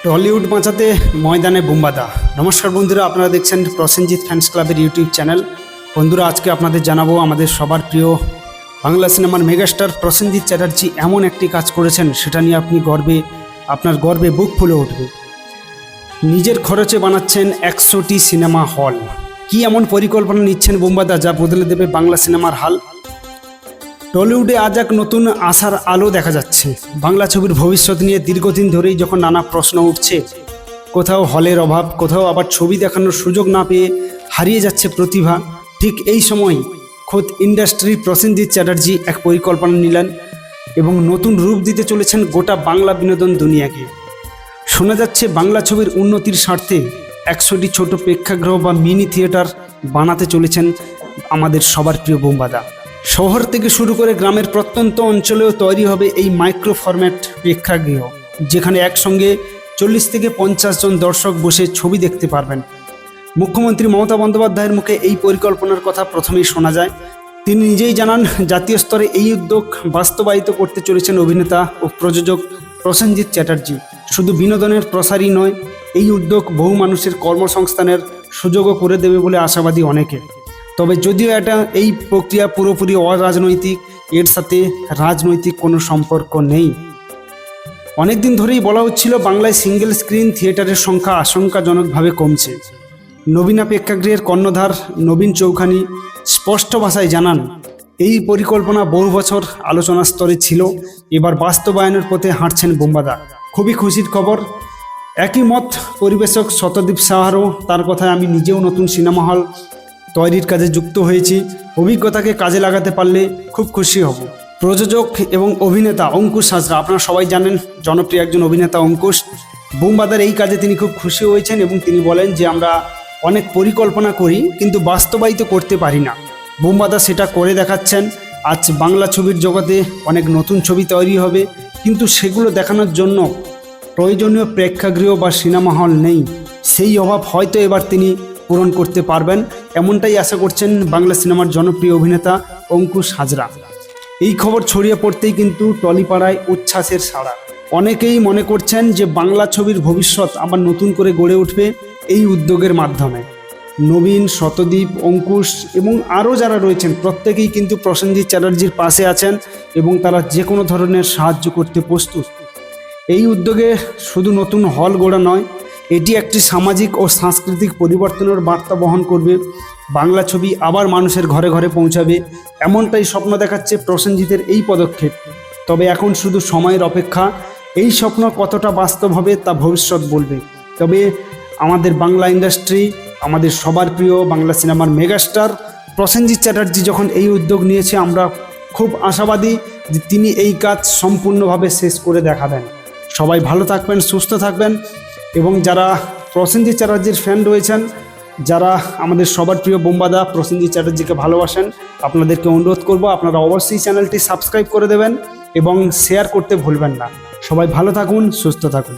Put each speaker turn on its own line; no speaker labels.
Tollywood বাঁচাতে ময়দানে বোমবাদা। নমস্কার বন্ধুরা, আপনারা দেখছেন প্রসেনজিৎ ফ্যান্স ক্লাবের ইউটিউব চ্যানেল। বন্ধুরা, আজকে আপনাদের জানাবো আমাদের সবার প্রিয় বাংলা সিনেমার মেগাস্টার প্রসেনজিৎ চ্যাটার্জি এমন একটি কাজ করেছেন, সেটা নিয়ে আপনার গর্বে বুক ফুলে উঠবে। নিজের খরচে বানাচ্ছেন 100টি সিনেমা হল। কি এমন পরিকল্পনা নিচ্ছেন বোমবাদা, যা বদলে দেবে বাংলা সিনেমার হাল? টলিউডে আজ এক নতুন আশার আলো দেখা যাচ্ছে। বাংলা ছবির ভবিষ্যৎ নিয়ে দীর্ঘদিন ধরেই যখন নানা প্রশ্ন উঠছে, কোথাও হলের অভাব, কোথাও আবার ছবি দেখানোর সুযোগ না পেয়ে হারিয়ে যাচ্ছে প্রতিভা, ঠিক এই সময় খোদ ইন্ডাস্ট্রি প্রসেনজিৎ চ্যাটার্জি এক পরিকল্পনা নিলেন এবং নতুন রূপ দিতে চলেছেন গোটা বাংলা বিনোদন দুনিয়াকে। শোনা যাচ্ছে বাংলা ছবির উন্নতির স্বার্থে 100টি ছোট প্রেক্ষাগৃহ বা মিনি থিয়েটার বানাতে চলেছেন আমাদের সবার প্রিয় বোমবাদা। শহর থেকে শুরু করে গ্রামের প্রত্যন্ত অঞ্চলেও তৈরি হবে এই মাইক্রো ফরম্যাট প্রেক্ষাগৃহ, যেখানে একসঙ্গে 40 থেকে 50 জন দর্শক বসে ছবি দেখতে পারবেন। মুখ্যমন্ত্রী মমতা বন্দ্যোপাধ্যায়ের মুখে এই পরিকল্পনার কথা প্রথমেই শোনা যায়। তিনি নিজেই জানান, জাতীয় স্তরে এই উদ্যোগ বাস্তবায়িত করতে চলেছেন অভিনেতা ও প্রযোজক প্রসেনজিৎ চ্যাটার্জি। শুধু বিনোদনের প্রসারই নয়, এই উদ্যোগ বহু মানুষের কর্মসংস্থানের সুযোগও করে দেবে বলে আশাবাদী অনেকে। তবে যদিও এই প্রক্রিয়া পুরোপুরি অরাজনৈতিক, এর সাথে রাজনৈতিক কোনো সম্পর্ক নেই। অনেকদিন ধরেই বলা হচ্ছিল বাংলায় সিঙ্গেল স্ক্রিন থিয়েটারের সংখ্যা আশঙ্কাজনকভাবে কমছে। নবীনা প্রেক্ষাগৃহের কর্ণধার নবীন চৌখানি স্পষ্ট ভাষায় জানান, এই পরিকল্পনা বহু বছর আলোচনার স্তরে ছিল, এবার বাস্তবায়নের পথে হাঁটছেন বোমবাদা। খুবই খুশির খবর। একই মত পরিবেশক শতদীপ সাহারও। তার কথায়, আমি নিজেও নতুন সিনেমা হল তৈরির কাজে যুক্ত হয়েছি, অভিজ্ঞতাকে কাজে লাগাতে পারলে খুব খুশি হব। প্রযোজক এবং অভিনেতা অঙ্কুশ হাজরা, আপনারা সবাই জানেন জনপ্রিয় একজন অভিনেতা অঙ্কুশ। বোমবাদার এই কাজে তিনি খুব খুশি হয়েছেন এবং তিনি বলেন যে আমরা অনেক পরিকল্পনা করি কিন্তু বাস্তবায়িত করতে পারি না। বোমবাদা সেটা করে দেখাচ্ছেন। আজ বাংলা ছবির জগতে অনেক নতুন ছবি তৈরি হবে, কিন্তু সেগুলো দেখানোর জন্য প্রয়োজনীয় প্রেক্ষাগৃহ বা সিনেমা হল নেই। সেই অভাব হয়তো এবার তিনি পূরণ করতে পারবেন, এমনটাই আশা করছেন বাংলা সিনেমার জনপ্রিয় অভিনেতা অঙ্কুশ হাজরা। এই খবর ছড়িয়ে পড়তেই কিন্তু টলিপাড়ায় উচ্ছ্বাসের সাড়া। অনেকেই মনে করছেন যে বাংলা ছবির ভবিষ্যৎ আবার নতুন করে গড়ে উঠবে এই উদ্যোগের মাধ্যমে। নবীন, শতদীপ, অঙ্কুশ এবং আরও যারা রয়েছেন প্রত্যেকেই কিন্তু প্রসেনজিৎ চ্যাটার্জির পাশে আছেন এবং তারা যে কোনো ধরনের সাহায্য করতে প্রস্তুত। এই উদ্যোগে শুধু নতুন হল গড়া নয়, এটি একটি সামাজিক ও সাংস্কৃতিক পরিবর্তনের বার্তা বহন করবে। বাংলা ছবি আবার মানুষের ঘরে ঘরে পৌঁছাবে, এমনটাই স্বপ্ন দেখাচ্ছে প্রসেনজিতের এই পদক্ষেপ। তবে এখন শুধু সময়ের অপেক্ষা। এই স্বপ্ন কতটা বাস্তব হবে তা ভবিষ্যৎ বলবে। তবে আমাদের বাংলা ইন্ডাস্ট্রি, আমাদের সবার প্রিয় বাংলা সিনেমার মেগাস্টার প্রসেনজিৎ চ্যাটার্জি যখন এই উদ্যোগ নিয়েছে, আমরা খুব আশাবাদী যে তিনি এই কাজ সম্পূর্ণভাবে শেষ করে দেখাবেন। সবাই ভালো থাকবেন, সুস্থ থাকবেন এবং যারা প্রসেনজিৎ চ্যাটার্জির ফ্যান রয়েছেন, যারা আমাদের সবার প্রিয় বোমবাদা প্রসেনজিৎ চ্যাটার্জিকে ভালোবাসেন, আপনাদেরকে অনুরোধ করব আপনারা অবশ্যই চ্যানেলটি সাবস্ক্রাইব করে দেবেন এবং শেয়ার করতে ভুলবেন না। সবাই ভালো থাকুন, সুস্থ থাকুন।